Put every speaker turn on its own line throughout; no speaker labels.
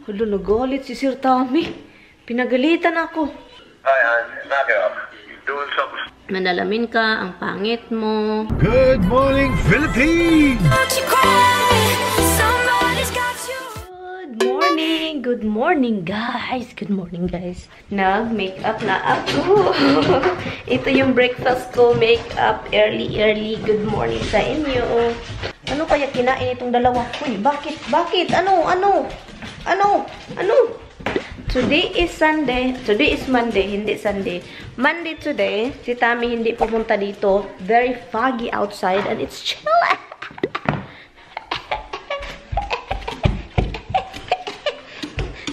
Hala, nagalit si Sir Tommy. Pinagalitan ako.
Knock it off. You're doing something.
Manalamin ka, ang pangit mo.
Good morning, Philippines!
Good morning guys. Good morning guys. Nag-makeup na ako. Ito yung breakfast ko, makeup early. Good morning sa inyo. Ano kaya kinain itong dalawa? Uy, bakit? Ano? Today is Sunday. Today is Monday, hindi Sunday. Monday today. Si Tommy hindi pumunta dito. Very foggy outside and it's chill.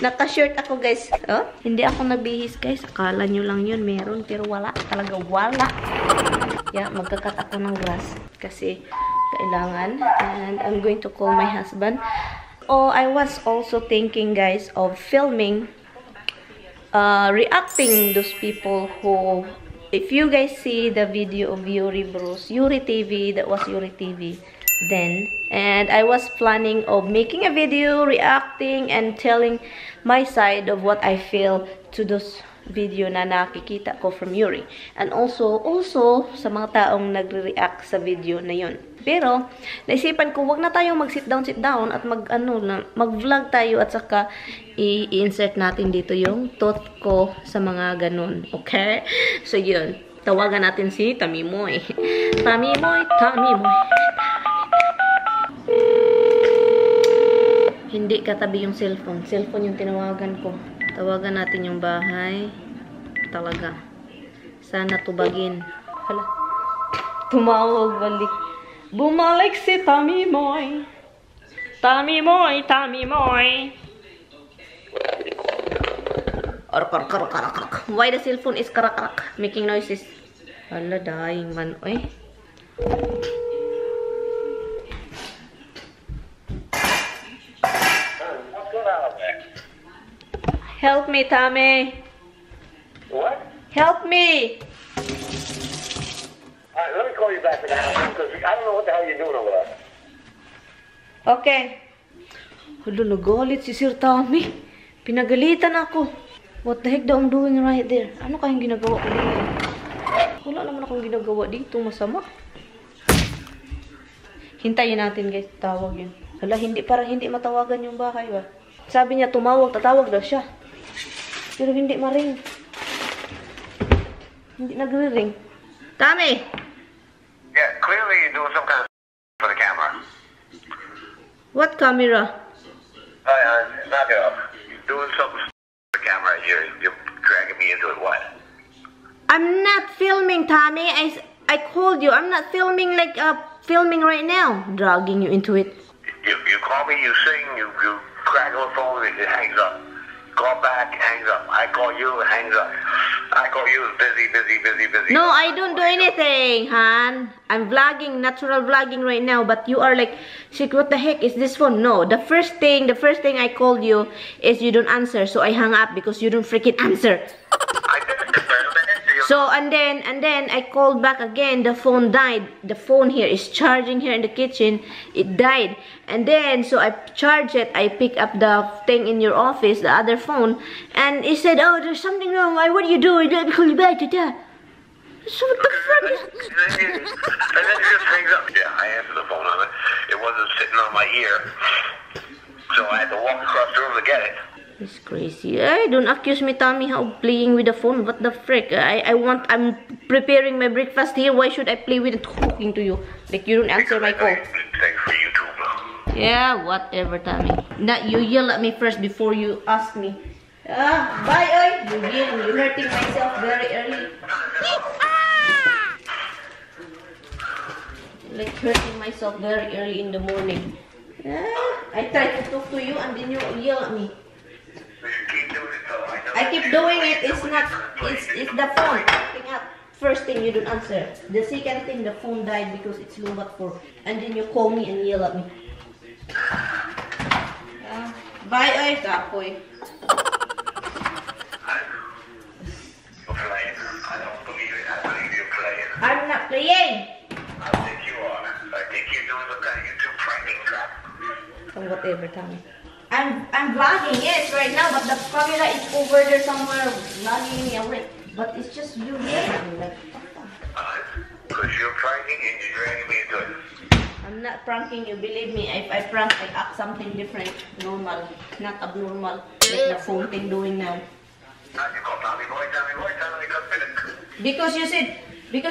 Naka-shirt ako, guys. Oh, hindi ako nabihis, guys. Akala nyo lang yun, meron. Pero wala. Talaga wala. Yeah, magkakat ako ng grass. Kasi kailangan. And I'm going to call my husband. Oh, I was also thinking, guys, of filming, reacting those people who, if you guys see the video of Yuri Bruce, Yuri TV, that was Yuri TV then, and I was planning of making a video reacting and telling my side of what I feel to those video na nakikita ko from Yuri, and also sa mga taong nagre-react sa video na yun. Pero naisipan ko, wag na tayong mag-sit down at mag-vlog tayo at saka i-insert natin dito yung thought ko sa mga ganun. Okay? So yun, tawagan natin si Tamimoy. Tamimoy. Hindi katabi yung cellphone. Cellphone yung tinawagan ko. Tawagan natin yung bahay. Talaga. Sana tubagin. Hala. Tumawag balik. Bumalik si Tamimoy. Tamimoy. Why the cellphone is karak-karak? Making noises. Hala, dying man. Oy. Help me, Tommy.
What?
Help me.
Alright, let me call you back in the house because I don't know what the hell you're doing over there.
Okay. Hala, nagalit si Sir Tommy. Pinagalitan ako. What the heck daw I'm doing right there? Ano kayang ginagawa ko dito? Wala naman akong ginagawa dito. Masama. Hintayin natin, guys. Tawag yun. Hala, parang hindi matawagan yung bahay, ba? Sabi niya, tatawag daw siya. Pero hindi ma-ring. Hindi nagre-ring. Tommy!
Yeah, clearly you're doing some kind of for the camera.
What camera?
Knock it off. You're doing something for the camera. You're dragging me into it. What?
I'm not filming, Tommy. I called you. I'm not filming like filming right now. Dragging you into it.
You call me, you sing, you crack on the phone, it hangs up. Call back, hangs up. I call you, it hangs up. I call you, busy.
No, I don't do anything, Han. I'm vlogging, natural vlogging right now, but you are like, shit, what the heck is this phone? No, the first thing I called you is you don't answer, so I hung up because you don't freaking answer. So, and then I called back again, the phone died. The phone here is charging here in the kitchen. It died. And then, so I charged it. I picked up the thing in your office, the other phone. And it said, oh, there's something wrong. What are you doing? Let me call you back to that. So what the fuck is...
And then it just hangs up. Yeah, I answered the phone on it. It wasn't sitting on my ear. So I had to walk across the room to get it.
It's crazy. Hey, don't accuse me, Tommy, how playing with the phone. What the frick? I'm preparing my breakfast here. Why should I play with it talking to you? Like you don't answer my call.
Thanks for YouTube.
Yeah, whatever, Tommy. Not you yell at me first before you ask me. Bye, oy. You're hurting myself very early. Like hurting myself very early in the morning. I try to talk to you and then you yell at me. I keep doing it. It's the phone acting up. First thing, you don't answer. The second thing, the phone died because it's low back 4. And then you call me and yell at me. Bye, ay, kapoy. I'm not playing.
I think you are. I think you're doing some kind of YouTube pranking crap.
Whatever, Tommy. I'm vlogging, yes, right now, but the camera is over there somewhere vlogging me away. But it's just you here. I'm like,
because you're pranking and you're dragging me into it.
I'm not pranking you, believe me. If I prank, I act something different, normal, not abnormal, like the phone thing doing now.
You call Tommy Boy, tell me come finish.
Because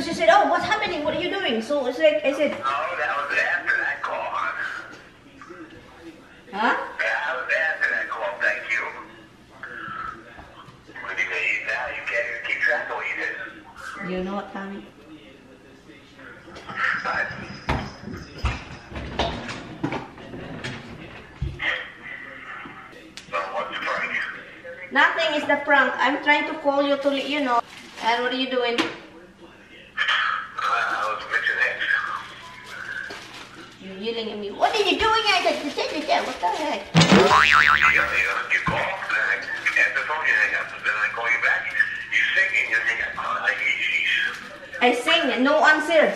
you said, oh, what's happening? What are you doing? So it's like, I said,
No, that was after that call.
huh?
That was after that call, thank you. Now you can't even keep track of what you did.
You know what, Tommy?
What's the prank?
Nothing is the prank. I'm trying to call you to let you know. And what are you doing?
I was mixing eggs.
You're yelling at me. What are you doing? I said, what the heck?
You call, then I answer the phone, you hang up. Then I call you back, you sing, and you hang up.
I sing, no answer.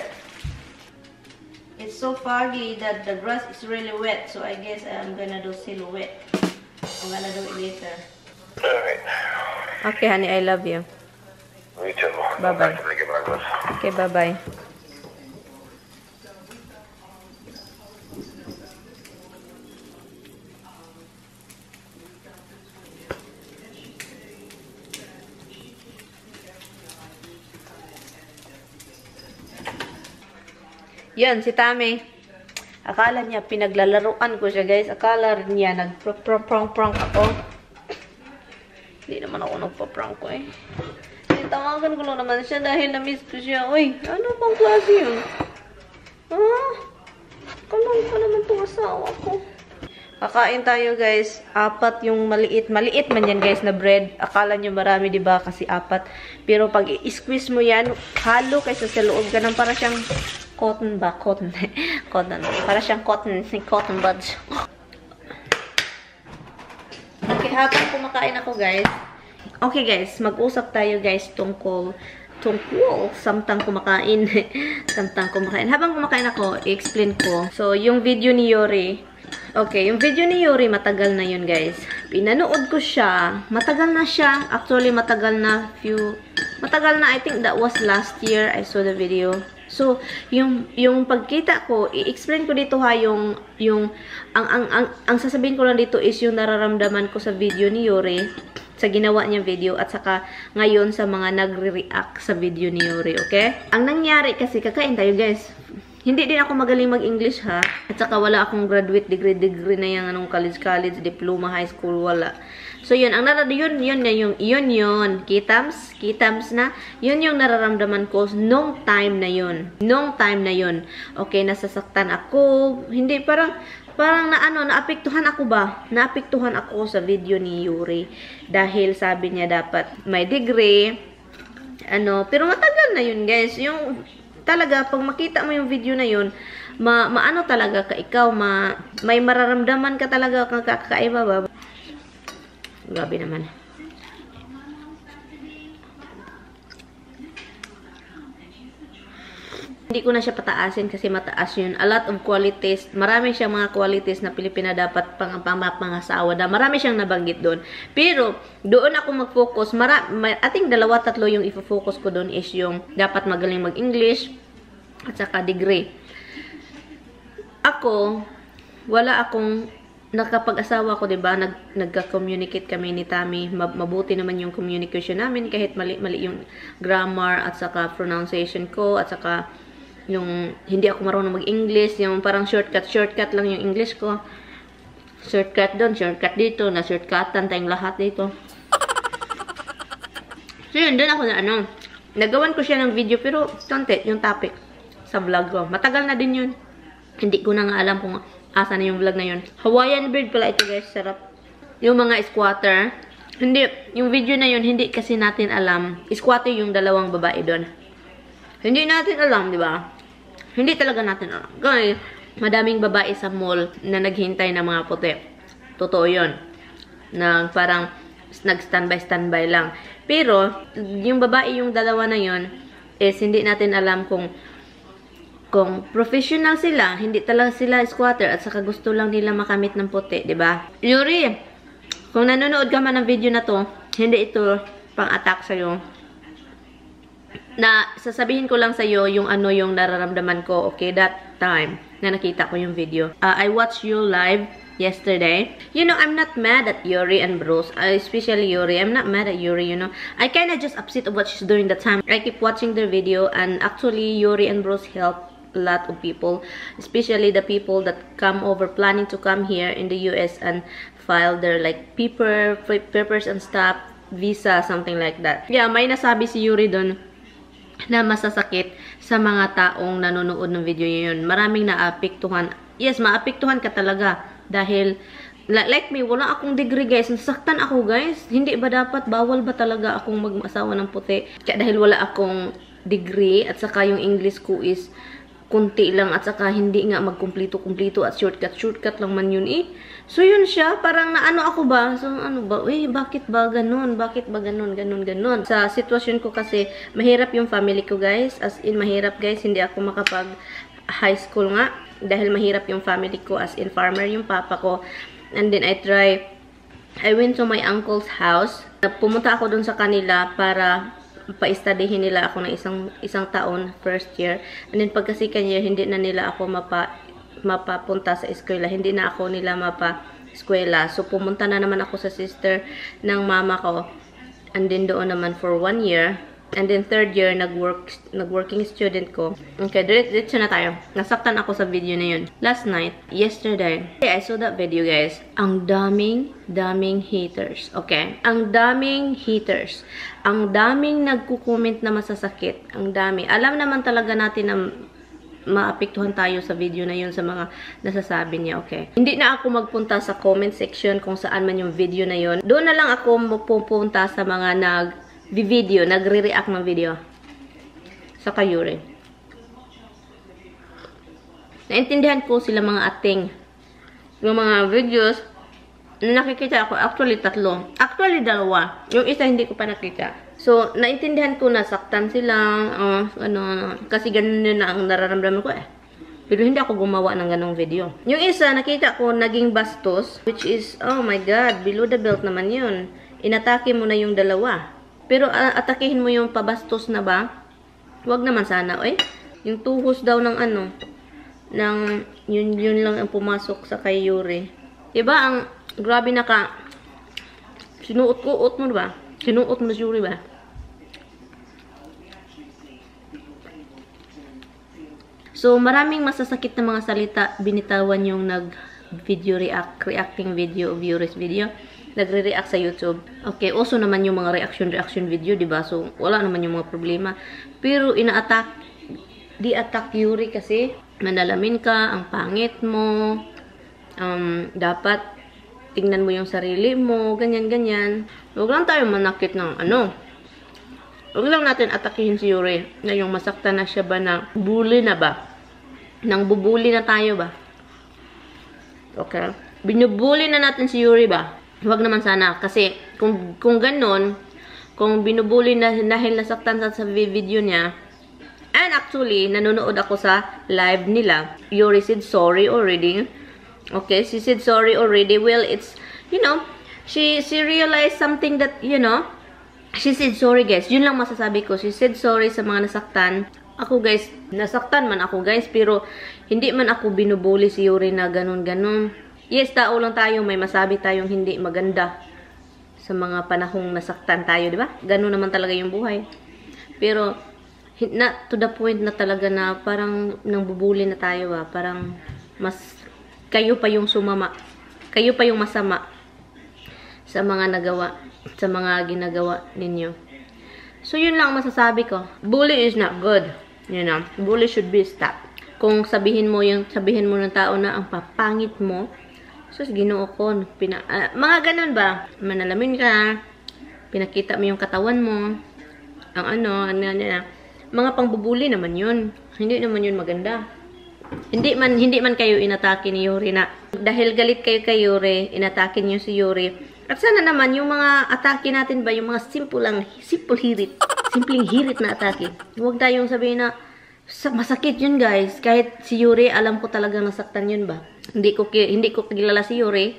It's so foggy that the grass is really wet, so I guess I'm gonna do silhouette. I'm gonna do it later.
Alright.
Okay, honey, I love you.
Me too.
Bye-bye. Okay, bye-bye. Yun, si Tami. Akala niya, pinaglalaruan ko siya, guys. Akala niya, nag-prank ako. Hindi naman ako nagpa-prank ko, eh. Tawagan ko lang naman siya dahil na-miss ko siya. Uy, ano bang klase yun? Ha? Kalong pa naman itong asawa ko. Kakain tayo, guys. 4 yung maliit. Maliit man yan, guys, na bread. Akala nyo marami, diba? Kasi 4. Pero pag i-squeeze mo yan, halo kaysa sa loob ka ng para siyang cotton ba? Cotton. Cotton. Para siyang cotton. Cotton buds. Okay, habang kumakain ako, guys. Okay, guys. Mag-usap tayo, guys, tungkol samtang kumakain. Samtang kumakain. Habang kumakain ako, i-explain ko. So, yung video ni Yuri. Okay, yung video ni Yuri, matagal na yun, guys. Pinanood ko siya. Matagal na siya. Actually, matagal na. I think that was last year I saw the video. So, yung pagkita ko, i-explain ko dito ha, ang sasabihin ko lang dito is yung nararamdaman ko sa video ni Yuri, sa ginawa niya video, at saka ngayon sa mga nagre-react sa video ni Yuri, okay? Ang nangyari kasi, kakain tayo, guys. Hindi din ako magaling mag-English, ha? At saka wala akong graduate degree na yung anong college, diploma, high school, wala. So, yun. Yun. Kitams na. Yun yung nararamdaman ko nung time na yun. Okay, nasasaktan ako. Hindi, parang naapektuhan ako ba? Naapektuhan ako sa video ni Yuri. Dahil sabi niya dapat may degree. Pero matagal na yun, guys. Yung talaga, pag makita mo yung video na yun, maano talaga ka ikaw, may mararamdaman ka talaga kang kakaiba ba? Grabe naman. Hindi ko na siya pataasin kasi mataas yun. A lot of qualities. Marami siyang mga qualities na Pilipina dapat pangasawa. Marami siyang nabanggit doon. Pero, doon ako mag-focus. I think 2-3 yung ifo-focus ko doon is yung dapat magaling mag-English at saka degree. Ako, wala akong nakapag-asawa ko, diba? Nagka-communicate kami ni Tami. Mabuti naman yung communication namin kahit mali yung grammar at saka pronunciation ko at saka yung hindi ako marunong mag-English, yung parang shortcut lang yung English ko. Shortcut doon, shortcut dito, na shortcutan tayong lahat dito. So yun, doon ako nagawan ko siya ng video pero content yung topic sa vlog ko. Matagal na din yun. Hindi ko na nga alam kung asa na yung vlog na yun. Hawaiian bird pala ito, guys. Sarap. Yung mga squatter. Hindi. Yung video na yun, hindi kasi natin alam. Squatter yung 2 babae doon. Hindi natin alam, di ba? Hindi talaga natin alam. Guys, madaming babae sa mall na naghintay ng mga puti. Totoo yun. Na parang nag-standby lang. Pero, yung babae yung 2 na yun, is hindi natin alam kung Kung professional sila, hindi talaga sila squatter at saka gusto lang nila makamit ng puti, di ba? Yuri, kung nanonood ka man ng video na to, hindi ito pang-attack sa'yo. Na sasabihin ko lang sa'yo yung ano yung nararamdaman ko, okay, that time na nakita ko yung video. I watched you live yesterday. You know, I'm not mad at Yuri and Bruce, especially Yuri. I'm not mad at Yuri, you know. I kind of just upset of what she's doing that time. I keep watching their video, and actually Yuri and Bruce help a lot of people, especially the people that come over planning to come here in the US and file their like papers and stuff, visa, something like that. Yeah, may nasabi si Yuri doon na masasakit sa mga taong nanonood ng video yun. Maraming naapektuhan. Yes, maapektuhan ka talaga dahil like me, wala akong degree guys. Nasaktan ako guys. Hindi ba dapat, bawal ba talaga akong mag-asawa ng puti? Kaya dahil wala akong degree at saka yung English ko is kunti lang at saka hindi nga magkumplito-kumplito at shortcut lang man yun eh. So yun siya, parang naano ako ba? So ano ba? Bakit ba ganun? Bakit ba ganun? Sa sitwasyon ko kasi, mahirap yung family ko guys. As in, mahirap guys. Hindi ako makapag high school nga. Dahil mahirap yung family ko. As in, farmer yung papa ko. And then I went to my uncle's house. Pumunta ako dun sa kanila para pa-studyhin nila ako ng isang taon, first year. And then pagka second year, hindi na nila ako mapapunta sa eskwela. Hindi na ako nila mapa-eskwela. So pumunta na naman ako sa sister ng mama ko. And then doon naman for 1 year. And then third year, nag-working student ko. Okay, diretso na tayo. Nasaktan ako sa video na yun. Last night, yesterday, I saw that video guys. Ang daming haters. Okay? Ang daming haters. Ang daming nagko-comment na masasakit. Ang dami. Alam naman talaga natin na maapektuhan tayo sa video na yun sa mga nasasabi niya, okay? Hindi na ako magpunta sa comment section kung saan man yung video na yun. Doon na lang ako pupunta sa mga nagre-react ng video sa Yuri. Naintindihan ko sila mga ating yung mga videos na nakikita ako, actually 3. Actually 2. Yung isa hindi ko pa nakita. So, naintindihan ko na saktan sila, kasi ganun na ang nararamdaman ko eh. Pero hindi ako gumawa ng ganong video. Yung isa, nakita ko, naging bastos, which is, oh my God, below the belt naman yun. Inatake mo na yung 2. Pero atakihin mo yung pabastos na ba? Wag naman sana, eh. Yung tuhos daw ng yun lang ang pumasok sa kay Yuri. Diba, ang grabe sinuot mo ba? Sinuot mo na Yuri ba? So, maraming masasakit na mga salita binitawan yung reacting video of Yuri's video. Nagre-react sa YouTube. Okay, also naman yung mga reaction video, diba? So, wala naman yung mga problema. Pero, di-attack Yuri kasi manalamin ka, ang pangit mo, dapat tingnan mo yung sarili mo, ganyan. Huwag lang tayo manakit ng huwag lang natin atakihin si Yuri na yung masaktan na siya ba na bully na ba? Nang bubuli na tayo ba? Okay? Binubuli na natin si Yuri ba? Huwag naman sana. Kasi, kung ganun, kung binubuli na dahil nasaktan sa video niya, and actually, nanonood ako sa live nila, Yuri said sorry already. Okay, she said sorry already. Well, it's, she realized something that, she said sorry guys. Yun lang masasabi ko. She said sorry sa mga nasaktan. Ako guys, nasaktan man ako guys, pero hindi man ako binubuli si Yuri na ganun. Yes, tao lang tayo, may masabi tayong hindi maganda sa mga panahong nasaktan tayo, di ba? Ganun naman talaga yung buhay. Pero, not to the point na talaga na parang nangbubuli na tayo ba? Parang, kayo pa yung sumama. Kayo pa yung masama sa mga ginagawa ninyo. So, yun lang masasabi ko. Bully is not good. Bully should be stopped. Kung sabihin mo ng tao na ang papangit mo, sus, Ginoo ko, mga ganun ba? Manalamin ka, pinakita mo yung katawan mo, mga pangbubuli naman yun. Hindi naman yun maganda. Hindi man kayo inatake ni Yuri na, dahil galit kayo kay Yuri, inatake niyo si Yuri. At sana naman, yung mga atake natin ba, yung mga simpleng hirit na atake. Huwag tayong sabihin na, Masakit yun, guys. Kahit si Yuri, alam ko talaga nasaktan yun ba. Hindi ko kilala si Yuri.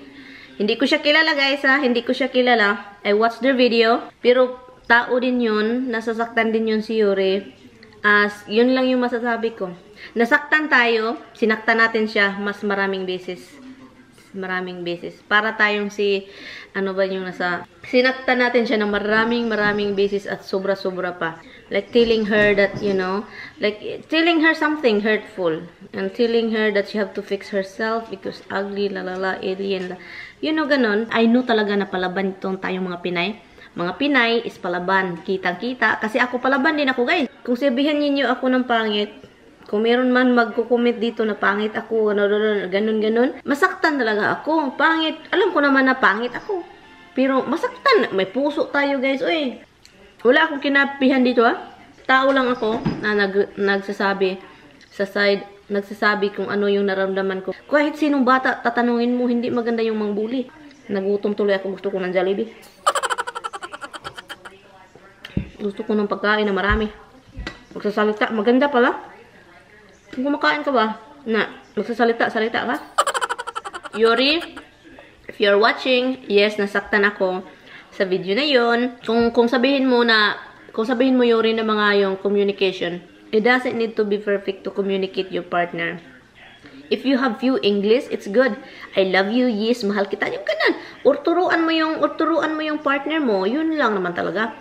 Hindi ko siya kilala, guys, ha. Hindi ko siya kilala. I watched their video. Pero tao din yun. Nasasaktan din yun si Yuri. Yun lang yung masasabi ko. Nasaktan tayo. Sinaktan natin siya mas maraming beses. Para tayong sinaktan natin siya ng maraming beses at sobra-sobra pa. Like telling her that, you know, like telling her something hurtful. And telling her that she have to fix herself because ugly, lalala, alien. You know, ganon. I know talaga na palaban itong tayong mga Pinay. Mga Pinay is palaban. Kitang-kita. Kasi ako palaban din ako, guys. Kung sabihin niyo ako ng pangit, kung meron man magko-comment dito na pangit ako, ganun, masaktan talaga ako. Pangit. Alam ko naman na pangit ako. Pero masaktan. May puso tayo, guys. Uy. Wala akong kinapihan dito, ha. Tao lang ako na nagsasabi sa side, nagsasabi kung ano yung naramdaman ko. Kahit sinong bata, tatanungin mo, hindi maganda yung mangbuli. Nagutom tuloy ako. Gusto ko ng Jollibee. Gusto ko ng pagkain na marami. Magsasalita. Maganda pala. Kung kumakain ka ba, magsasalita ka? Yuri, if you're watching, yes, nasaktan ako sa video na yon. Kung sabihin mo Yuri na mga yung communication, it doesn't need to be perfect to communicate your partner. If you have few English, it's good. I love you, yes, mahal kita, yung ganun. Or turuan mo yung partner mo, yun lang naman talaga.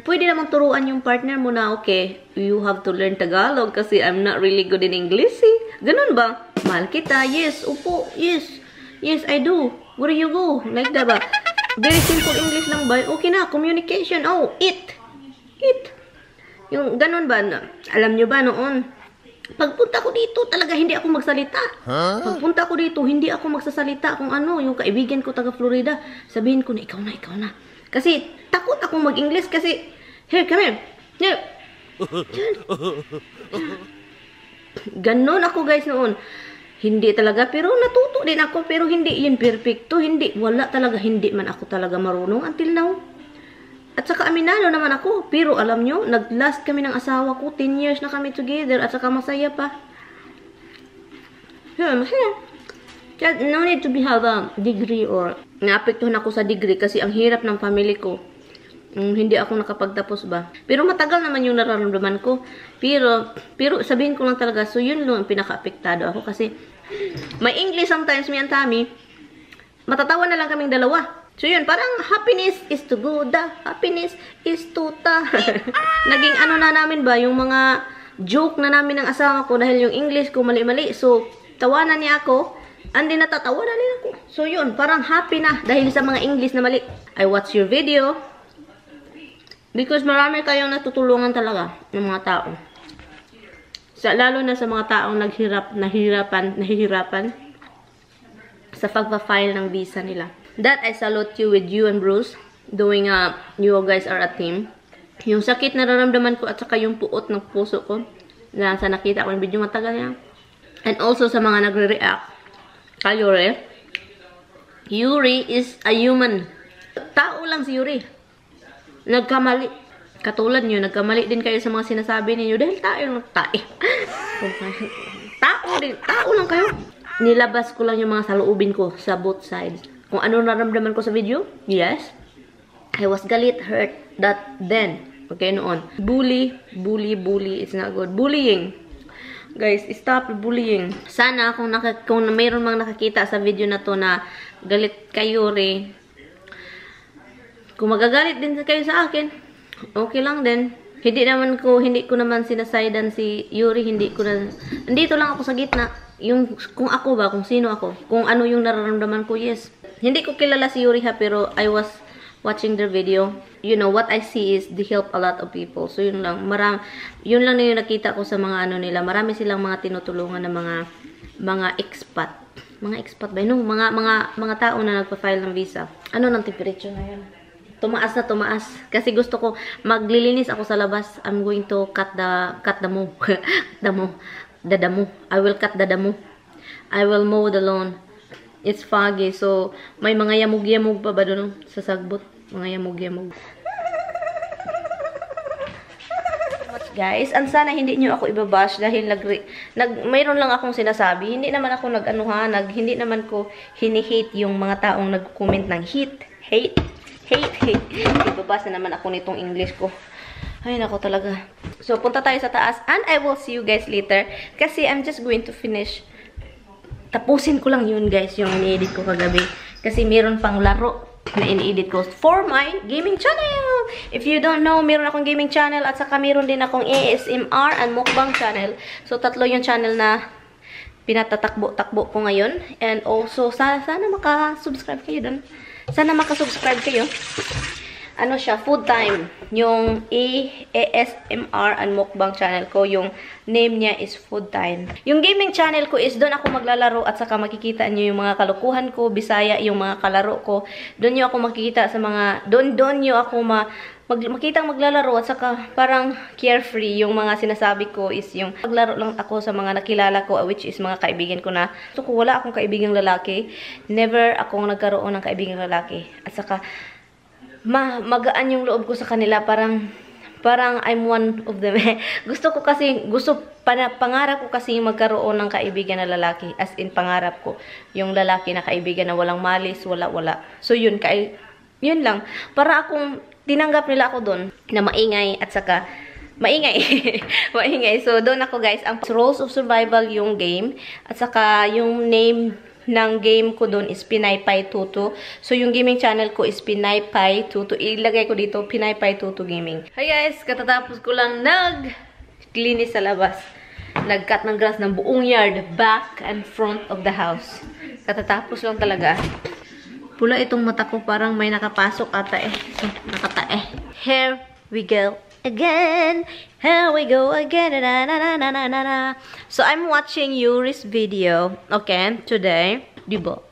Pwede namang turuan yung partner mo na, okay, you have to learn Tagalog kasi I'm not really good in English, eh. Ganun ba? Mahal kita, yes, upo, yes. Yes, I do. Where you go? Like that ba? Very simple English lang ba? Okay na, communication. Oh, eat. Yung ganun ba? Alam nyo ba noon? Pagpunta ko dito, talaga hindi ako magsalita. Pagpunta ko dito, hindi ako magsasalita kung ano, yung kaibigan ko taga Florida. Sabihin ko na, ikaw na. Kasi takot akong mag-English kasi, here, come here. Here. Ganon ako, guys, noon. Hindi talaga, pero natuto din ako, pero hindi yun perfecto. Hindi man ako talaga marunong until now. At saka aminado naman ako, pero alam nyo, nag-last kami ng asawa ko, 10 years na kami together, at saka masaya pa. Masaya. No need to have a degree or naapektuhan ako sa degree kasi ang hirap ng family ko. Hindi ako nakapagtapos ba. Pero matagal naman yung nararamdaman ko. Pero sabihin ko lang talaga, so yun lang ang pinaka-apektado ako kasi may English sometimes me and Tammy. Matatawa na lang kaming dalawa. So yun, parang happiness is to go, happiness is to ta. Naging ano na namin ba, yung mga joke na namin ng asawa ko dahil yung English ko mali-mali. So, tawanan niya ako. Andi natatawa na din ako. So yun, parang happy na dahil sa mga English na mali. I watch your video because marami kayong natutulungan talaga ng mga tao. Lalo na sa mga taong nahihirapan sa pagpa-file ng visa nila. That I salute you with you and Bruce doing you guys are a team. Yung sakit na nararamdaman ko at saka yung puot ng puso ko na sa nakita ko yung video matagal niya. And also sa mga nagre-react. Yuri is a human. Tao lang si Yuri. Nagkamali. Katulad nyo, nagkamali din kayo sa mga sinasabi ninyo dahil tao lang kayo. Nilabas ko lang yung mga saloobin ko sa both sides. Kung ano naramdaman ko sa video, yes. I was galit, hurt, that then. Okay, noon. Bully, it's not good. Bullying. Guys, stop bullying. Sana kung mayroon mang nakakita sa video na to na galit kayo rin. Kung magagalit din kayo sa akin, okay lang din. Hindi ko naman sinasaydan si Yuri, nandito lang ako sa gitna. Kung ako ba, kung sino ako, kung ano yung nararamdaman ko, yes. Hindi ko kilala si Yuri ha, pero I was watching their video. You know, what I see is they help a lot of people. So, yun lang. Yun lang na yung nakita ko sa mga ano nila. Marami silang mga tinutulungan ng mga expat. Mga expat ba? No, mga tao na nagpa-file ng visa. Ano ng temperature na yun? Tumaas na tumaas. Kasi gusto ko, maglilinis ako sa labas. I'm going to cut the damo. The damo. I will cut the damo. I will mow the lawn. It's foggy. So, may mga yamug-yamug pa ba doon sa sagbot? Mga yamug-yamug. guys. And sana hindi nyo ako ibabash dahil mayroon lang akong sinasabi. Hindi naman ako hindi naman ko hini-hate yung mga taong nag-comment ng hate. Ibabasa naman ako nitong English ko. Ay, nako talaga. So, punta tayo sa taas. And I will see you guys later. Kasi I'm just going to finish. Tapusin ko lang yun, guys, yung ini-edit ko kagabi. Kasi meron pang laro na ini-edit ko for my gaming channel. If you don't know, meron akong gaming channel at saka meron din akong ASMR and mukbang channel. So, tatlo yung channel na pinatatakbo-takbo ko ngayon. And also, sana maka-subscribe kayo dun. Sana maka-subscribe kayo. Ano siya, food time. Yung ASMR and mukbang channel ko, yung name niya is food time. Yung gaming channel ko is doon ako maglalaro at saka makikita niyo yung mga kalukuhan ko, Bisaya, yung mga kalaro ko. Doon niyo ako makikita sa mga, doon niyo ako makitang maglalaro at saka parang carefree. Yung mga sinasabi ko is yung maglaro lang ako sa mga nakilala ko, which is mga kaibigan ko na. So kung wala akong kaibigang lalaki, never akong nagkaroon ng kaibigang lalaki. At saka magaan yung loob ko sa kanila, parang I'm one of them. Pangarap ko kasi magkaroon ng kaibigan na lalaki, as in pangarap ko yung lalaki na kaibigan na walang malis, wala. So yun lang, para akong tinanggap nila ako doon na maingay at saka maingay. So doon ako, guys. Ang Rules of Survival yung game at saka yung name ng game ko doon is Pinaypay Tutu. So, yung gaming channel ko is Pinaypay Tutu. Ilagay ko dito, Pinaypay Tutu Gaming. Hi guys! Katatapos ko lang nag-linis sa labas. Nag-cut ng grass ng buong yard, back and front of the house. Katatapos lang talaga. Pula itong mata ko, parang may nakapasok ata eh. So, nakatae. Here we go again. Here we go again. So, I'm watching Yuri's video, okay, today. Diba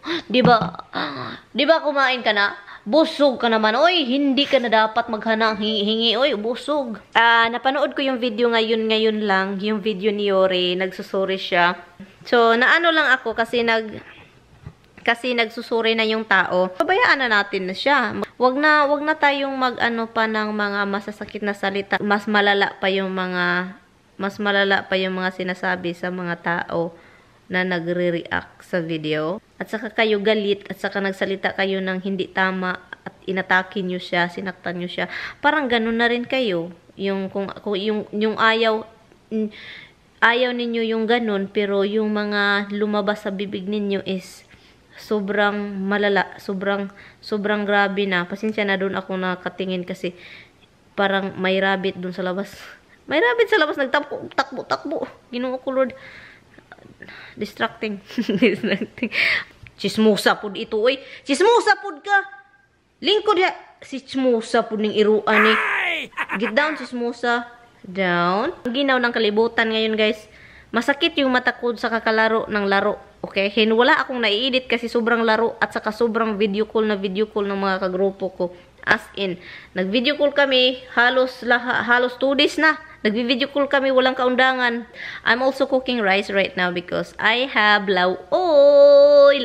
kumain ka na? Busog ka naman. Oy, hindi ka na dapat maghanang hingi. Oy, busog. Napanood ko yung video ngayon lang. Yung video ni Yuri. Nagsusuri siya. So, naano lang ako kasi nagsusuri na yung tao. Pabayaan na natin na siya. Wag na tayong mag-ano pa ng mga masasakit na salita. Mas malala pa yung mga sinasabi sa mga tao na nagre-react sa video. At saka kayo galit at saka nagsalita kayo ng hindi tama at inatake nyo siya, sinaktan nyo siya. Parang ganun na rin kayo. Yung ayaw ninyo yung ganun, pero yung mga lumabas sa bibig ninyo is sobrang malala, sobrang grabe na. Pasensya na doon ako nakatingin kasi parang may rabbit doon sa labas. May rabbit sa labas, nagtakbo. Ginoo ko, Lord. Distracting. Chismosa pud ito, oy. Chismosa pud ka. Lingkod ya. Si chismosa pud ning iruan ni. Get down, chismosa. Down. Ginaw ng kalibutan ngayon, guys. Masakit yung mata ko sa kakalaro ng laro. Okay? Wala akong nai-edit kasi sobrang laro at saka sobrang video call ng mga kagrupo ko. As in, nag-video call kami halos 2 days na. Nag-video call kami, walang kaundangan. I'm also cooking rice right now because I have lauoy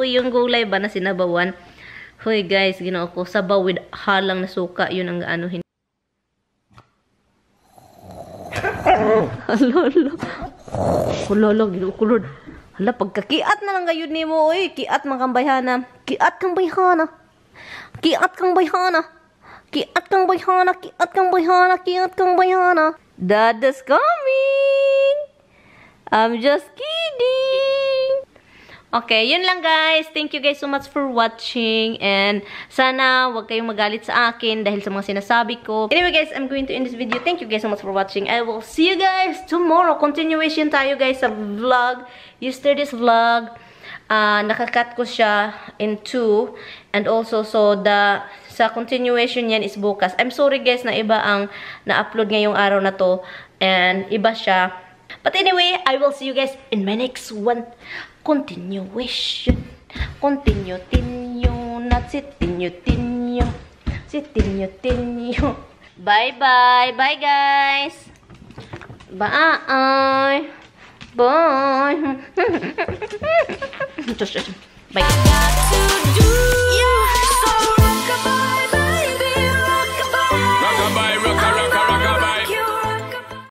yung gulay ba na sinabawan. Hoy guys, ginoo ko sabaw with halang na suka, yun ang anuhin. Lolo, ginoo ko, Lord. Hala, pagkakiat na lang gayon nimo, oy. Kiat kang bayhana. Kiat kang bayhana. Dada's coming. I'm just kidding. Okay, yun lang guys. Thank you guys so much for watching. And sana wag kayong magalit sa akin dahil sa mga sinasabi ko. Anyway guys, I'm going to end this video. Thank you guys so much for watching. I will see you guys tomorrow. Continuation tayo guys sa vlog. Yesterday's vlog. Nakakat ko siya in 2. And also, so sa continuation yan is bukas. I'm sorry guys na iba ang na-upload ngayong araw na to. And iba siya. But anyway, I will see you guys in my next one. Continuation. Continue. Bye-bye. Bye guys. Bye. Bye. Bye.